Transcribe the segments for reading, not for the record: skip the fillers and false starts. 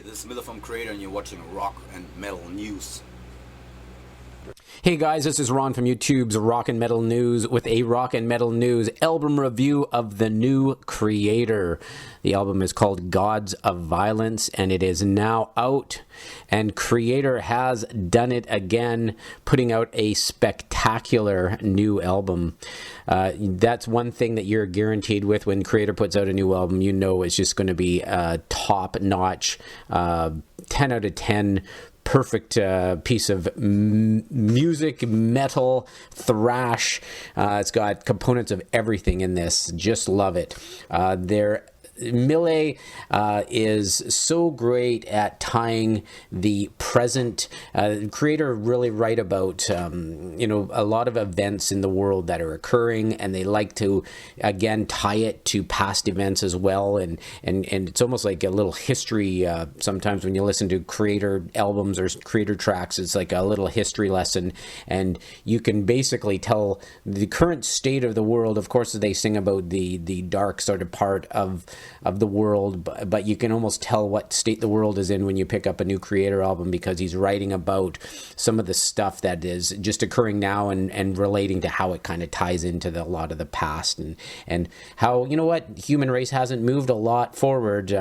this is Miller from Kreator, and you're watching Rock and Metal News. Hey guys, this is Ron from YouTube's Rock and Metal News with a Rock and Metal News album review of the new Kreator. The album is called Gods of Violence, and it is now out. And Kreator has done it again, putting out a spectacular new album. That's one thing that you're guaranteed with when Kreator puts out a new album. You know it's just going to be top-notch, 10 out of 10. Perfect piece of music, metal, thrash. It's got components of everything in this. Just love it. Millet is so great at tying the present. Kreator really write about a lot of events in the world that are occurring, and they like to again tie it to past events as well. And it's almost like a little history. Sometimes when you listen to Kreator albums or Kreator tracks, it's like a little history lesson, and you can basically tell the current state of the world. Of course, they sing about the dark sort of part of the world, but you can almost tell what state the world is in when you pick up a new Kreator album, because he's writing about some of the stuff that is just occurring now and relating to how it kind of ties into a lot of the past and how, human race hasn't moved a lot forward.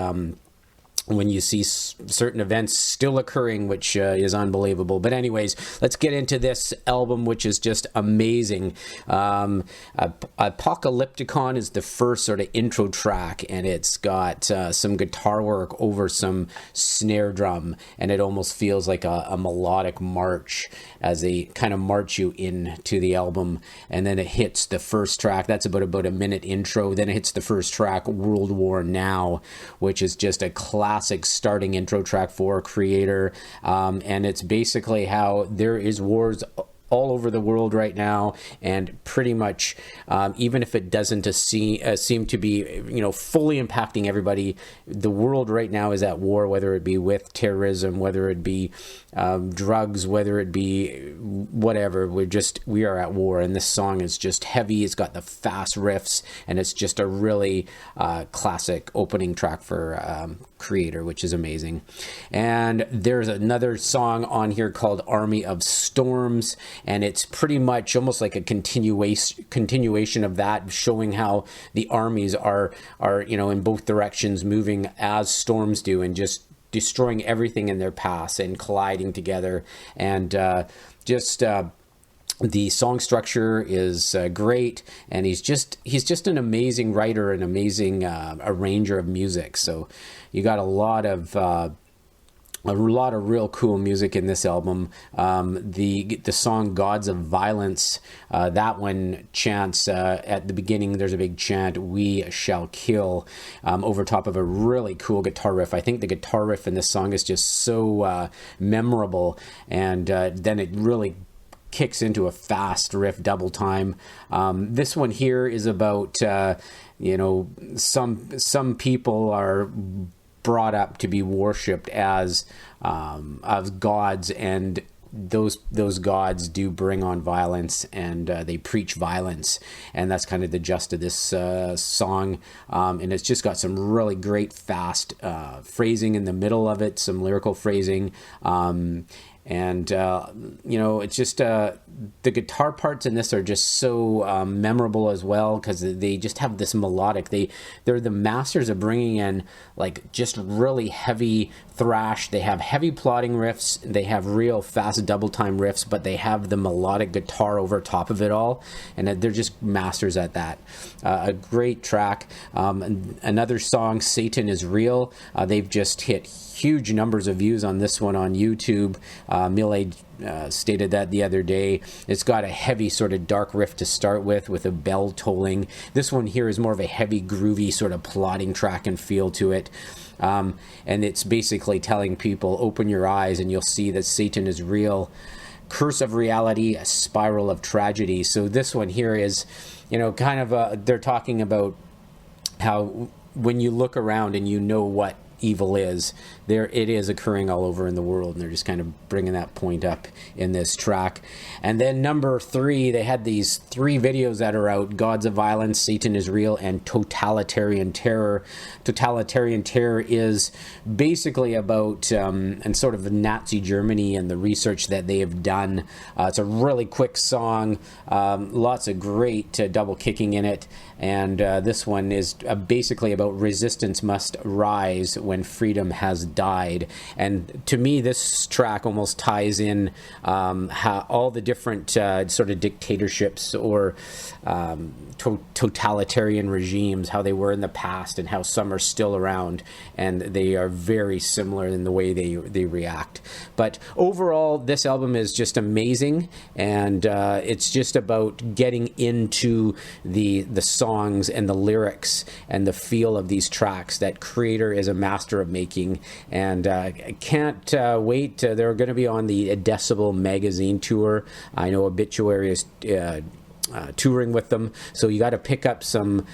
When you see certain events still occurring, which is unbelievable. But anyways, let's get into this album, which is just amazing. Apocalypticon is the first sort of intro track, and it's got some guitar work over some snare drum, and it almost feels like a melodic march as they kind of march you into the album. And then it hits the first track. That's about a minute intro. Then it hits the first track, World War Now, which is just a classic starting intro track for Kreator, and it's basically how there is wars all over the world right now, and pretty much even if it doesn't seem to be fully impacting everybody, the world right now is at war, whether it be with terrorism, whether it be drugs, whether it be whatever. We are at war, and this song is just heavy. It's got the fast riffs, and it's just a really classic opening track for Kreator, which is amazing. And there's another song on here called Army of Storms, and it's pretty much almost like a continuation of that, showing how the armies are in both directions, moving as storms do, and just destroying everything in their paths and colliding together. And the song structure is great, and he's just an amazing writer, an amazing arranger of music. So you got a lot of real cool music in this album. The song Gods of Violence, that one chants at the beginning, there's a big chant, "We shall kill," over top of a really cool guitar riff. I think the guitar riff in this song is just so memorable, and then it really kicks into a fast riff double time. This one here is about some people are brought up to be worshipped as gods, and those gods do bring on violence, and they preach violence, and that's kind of the gist of this song. And it's just got some really great fast phrasing in the middle of it, some lyrical phrasing. And it's just the guitar parts in this are just so memorable as well, because they just have this melodic. They're the masters of bringing in like just really heavy thrash. They have heavy plodding riffs. They have real fast double time riffs, but they have the melodic guitar over top of it all, and they're just masters at that. A great track. Another song, Satan is Real. They've just hit huge numbers of views on this one on YouTube. Millet stated that the other day. It's got a heavy sort of dark riff to start with a bell tolling. This one here is more of a heavy, groovy sort of plodding track and feel to it. And it's basically telling people, open your eyes and you'll see that Satan is real. Curse of reality, a spiral of tragedy. So this one here is, kind of they're talking about how when you look around and you know what evil is. There it is occurring all over in the world, and they're just kind of bringing that point up in this track. And then number 3, they had these 3 videos that are out: Gods of Violence, Satan is Real, and Totalitarian Terror. Totalitarian Terror is basically about and sort of Nazi Germany and the research that they have done. It's a really quick song, lots of great double kicking in it, and this one is basically about resistance must rise when freedom has died. And to me, this track almost ties in how all the different sort of dictatorships or totalitarian regimes, how they were in the past and how some are still around, and they are very similar in the way they react. But overall, this album is just amazing, and it's just about getting into the songs and the lyrics and the feel of these tracks that Kreator is a master of making. And I can't wait. They're going to be on the Decibel magazine tour. I know Obituary is touring with them, so you got to pick up some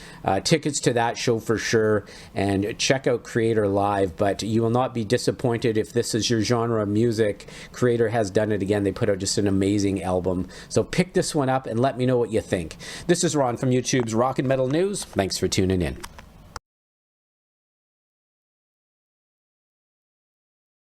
tickets to that show for sure, and check out Kreator live. But you will not be disappointed if this is your genre of music. Kreator has done it again. They put out just an amazing album, so pick this one up and let me know what you think. This is Ron from YouTube's Rock and Metal News. Thanks for tuning in.